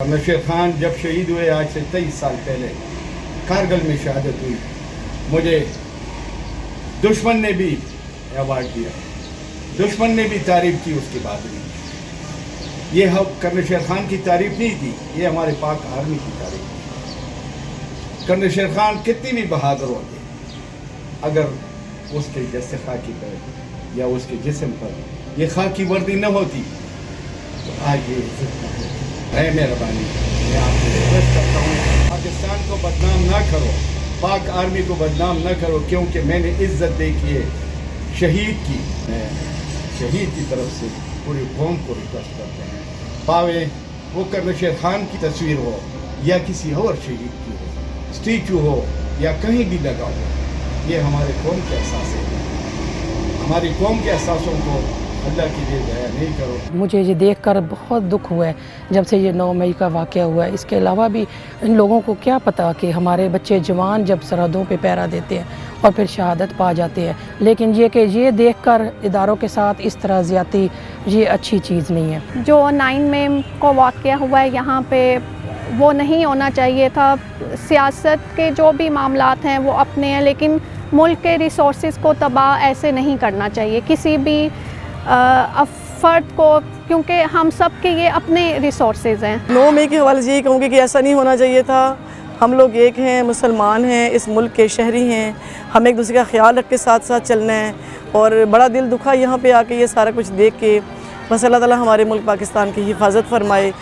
Colonel शेर खान जब शहीद हुए आज से 23 साल पहले कारगिल में शहादत हुई, मुझे दुश्मन ने भी अवार्ड दिया, दुश्मन ने भी तारीफ की उसके बाद भी। ये हम कर्नल शेर खान की तारीफ नहीं थी, ये हमारे पाक आर्मी की तारीफ थी। कर्नल शेर खान कितनी भी बहादुर होते, अगर उसके जैसे खाकी पर या उसके जिस्म पर ये खाकी वर्दी न होती तो आज ये इज्जत न होती। है मेहरबानी, मैं आपसे रिक्वेस्ट करता हूँ, पाकिस्तान को बदनाम ना करो, पाक आर्मी को बदनाम न करो, क्योंकि मैंने इज्जत देखी है शहीद की। मैं शहीद की तरफ से पूरी कौम को रिक्वेस्ट करते हैं, पावे वो कर्नल शेर खान की तस्वीर हो या किसी और शहीद की हो, स्टैचू हो या कहीं भी लगा हो, ये हमारे कौम के एहसास है। हमारी कौम के एहसासों को अल्लाह की लिए ज़ाया नहीं करो। मुझे ये देखकर बहुत दुख हुआ है जब से ये 9 मई का वाक़या हुआ है। इसके अलावा भी इन लोगों को क्या पता कि हमारे बच्चे जवान जब सरहदों पे पहरा देते हैं और फिर शहादत पा जाते हैं, लेकिन ये देखकर इदारों के साथ इस तरह ज़्यादती ये अच्छी चीज़ नहीं है। जो 9 मई को वाक़या हुआ है यहाँ पे वो नहीं होना चाहिए था। सियासत के जो भी मामलात हैं वो अपने हैं, लेकिन मुल्क के रिसोर्सेज को तबाह ऐसे नहीं करना चाहिए किसी भी फ़र्द को, क्योंकि हम सब के ये अपने रिसोर्सेज हैं। 9 मई के हवाले से यही कहूँगी कि ऐसा नहीं होना चाहिए था। हम लोग एक हैं, मुसलमान हैं, इस मुल्क के शहरी हैं, हमें एक दूसरे का ख्याल रख के साथ साथ चलना है। और बड़ा दिल दुखा यहाँ पे आके ये सारा कुछ देख के। बस अल्लाह ताला हमारे मुल्क पाकिस्तान की हिफाजत फरमाए।